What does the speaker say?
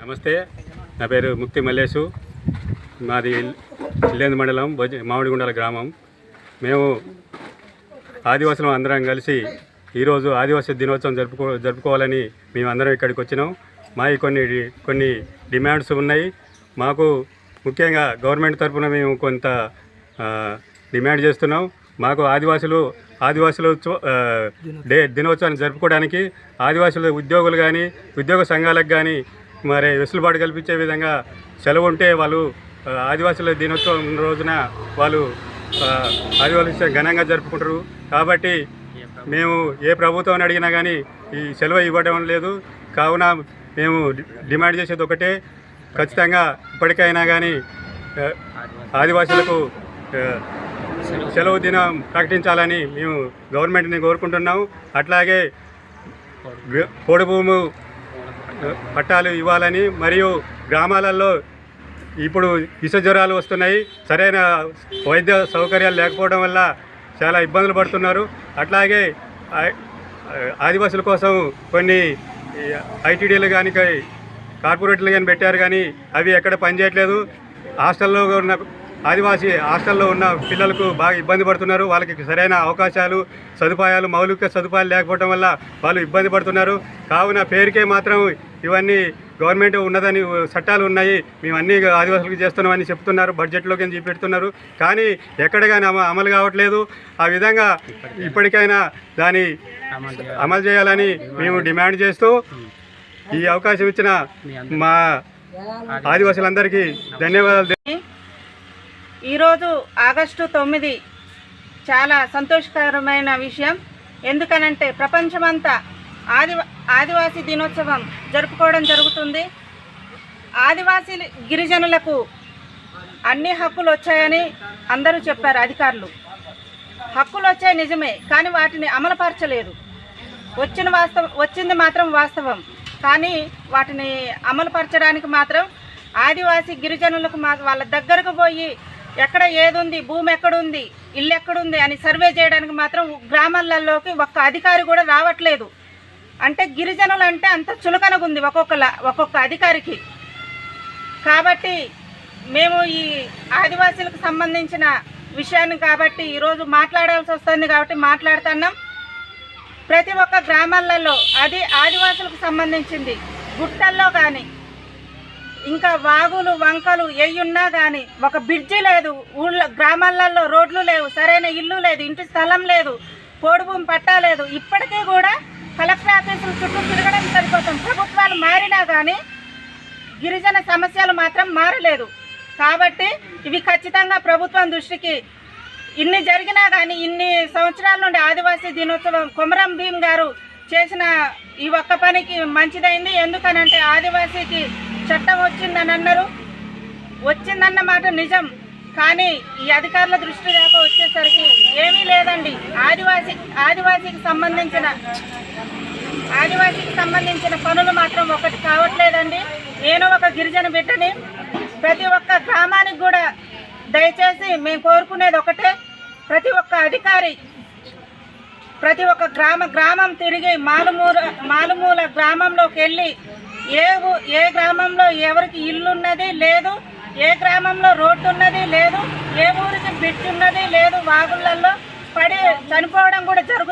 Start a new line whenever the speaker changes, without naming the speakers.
నమస్తే, నా పేరు ముక్తి మల్లేషు. మాది ఇల్లేందు మండలం మామిడిగుండాల గ్రామం. మేము ఆదివాసులం అందరం కలిసి ఈరోజు ఆదివాసీ దినోత్సవం జరుపుకోవాలని మేమందరం ఇక్కడికి వచ్చినాం. మావి కొన్ని డిమాండ్స్ ఉన్నాయి. మాకు ముఖ్యంగా గవర్నమెంట్ తరఫున మేము కొంత డిమాండ్ చేస్తున్నాం. మాకు ఆదివాసులు దినోత్సవాన్ని జరుపుకోవడానికి ఆదివాసుల ఉద్యోగులు కానీ ఉద్యోగ సంఘాలకు కానీ మరి వెసులుబాటు కల్పించే విధంగా సెలవు ఉంటే వాళ్ళు ఆదివాసుల దినోత్సవం రోజున వాళ్ళు ఆదివాసులు ఘనంగా జరుపుకుంటారు. కాబట్టి మేము ఏ ప్రభుత్వాన్ని అడిగినా కానీ ఈ సెలవు ఇవ్వడం లేదు. కావున మేము డిమాండ్ చేసేది ఒకటే, ఖచ్చితంగా ఇప్పటికైనా కానీ ఆదివాసులకు సెలవు దినం ప్రకటించాలని మేము గవర్నమెంట్ని కోరుకుంటున్నాము. అట్లాగే పొడి భూము పట్టాలు ఇవ్వాలని, మరియు గ్రామాలలో ఇప్పుడు విష జ్వరాలు వస్తున్నాయి, సరైన వైద్య సౌకర్యాలు లేకపోవడం వల్ల చాలా ఇబ్బందులు పడుతున్నారు. అట్లాగే ఆదివాసుల కోసం కొన్ని ఐటీడీలు కానీ కార్పొరేట్లు కానీ పెట్టారు, కానీ అవి ఎక్కడ పనిచేయట్లేదు. హాస్టల్లో ఉన్న ఆదివాసీ హాస్టల్లో ఉన్న పిల్లలకు బాగా ఇబ్బంది పడుతున్నారు. వాళ్ళకి సరైన అవకాశాలు సదుపాయాలు మౌలిక సదుపాయాలు లేకపోవడం వల్ల వాళ్ళు ఇబ్బంది పడుతున్నారు. కావున పేరుకే మాత్రం ఇవన్నీ గవర్నమెంట్ ఉన్నదని చట్టాలు ఉన్నాయి, మేము అన్నీ ఆదివాసులకు చేస్తున్నామని చెప్తున్నారు, బడ్జెట్లోకి చూపెడుతున్నారు, కానీ ఎక్కడ కానీ అమలు కావట్లేదు. ఆ విధంగా ఇప్పటికైనా దాన్ని అమలు చేయాలని మేము డిమాండ్ చేస్తూ ఈ అవకాశం ఇచ్చిన మా ఆదివాసులందరికీ ధన్యవాదాలు.
ఈరోజు ఆగస్టు 9 చాలా సంతోషకరమైన విషయం. ఎందుకనంటే ప్రపంచమంతా ఆదివాసీ దినోత్సవం జరుపుకోవడం జరుగుతుంది. ఆదివాసీ గిరిజనులకు అన్ని హక్కులు వచ్చాయని అందరూ చెప్పారు అధికారులు. హక్కులు వచ్చాయి నిజమే, కానీ వాటిని అమలుపరచలేదు. వచ్చింది మాత్రం వాస్తవం, కానీ వాటిని అమలుపరచడానికి మాత్రం ఆదివాసీ గిరిజనులకు వాళ్ళ దగ్గరకు పోయి ఎక్కడ ఏదుంది, భూమి ఎక్కడుంది, ఇల్లు ఎక్కడుంది అని సర్వే చేయడానికి మాత్రం గ్రామాలలోకి ఒక్క అధికారి కూడా రావట్లేదు. అంటే గిరిజనులు అంటే అంత చులకనగుంది ఒక్కొక్క అధికారికి. కాబట్టి మేము ఈ ఆదివాసీలకు సంబంధించిన విషయాన్ని కాబట్టి ఈరోజు మాట్లాడాల్సి వస్తుంది, కాబట్టి మాట్లాడుతున్నాం. ప్రతి ఒక్క గ్రామాలలో అది ఆదివాసులకు సంబంధించింది. గుట్టల్లో కానీ ఇంకా వాగులు వంకలు ఏయున్నా కానీ ఒక బ్రిడ్జి లేదు, గ్రామాలలో రోడ్లు లేవు, సరైన ఇల్లు లేదు, ఇంటి స్థలం లేదు, పోడు భూమి పట్టా లేదు. ఇప్పటికీ కూడా కలెక్టర్ ఆఫీసులు చుట్టూ తిరగడం సరిపోతాం. ప్రభుత్వాలు మారినా కానీ గిరిజన సమస్యలు మాత్రం మారలేదు. కాబట్టి ఇవి ఖచ్చితంగా ప్రభుత్వం దృష్టికి ఇన్ని జరిగినా కానీ ఇన్ని సంవత్సరాల నుండి ఆదివాసీ దినోత్సవం కొమరం భీం గారు చేసిన ఈ ఒక్క పనికి మంచిదైంది. ఎందుకనంటే ఆదివాసీకి చట్టం వచ్చిందని అన్నారు, వచ్చిందన్న మాట నిజం, కానీ ఈ అధికారుల దృష్టి దాకా వచ్చేసరికి ఏమీ లేదండి. ఆదివాసీకి సంబంధించిన పనులు మాత్రం ఒకటి కావట్లేదండి. నేను ఒక గిరిజన బిడ్డని. ప్రతి ఒక్క గ్రామానికి కూడా దయచేసి మేము కోరుకునేది ఒకటే, ప్రతి ఒక్క అధికారి ప్రతి ఒక్క గ్రామం తిరిగి మాలుమూల గ్రామంలోకి వెళ్ళి ఏ గ్రామంలో ఎవరికి ఇల్లు ఉన్నది లేదు, ఏ గ్రామంలో రోడ్డు ఉన్నది లేదు, ఏ ఊరికి బ్రిడ్జ్ ఉన్నది లేదు, వాగులలో పడి చనిపోవడం కూడా జరుగుతుంది.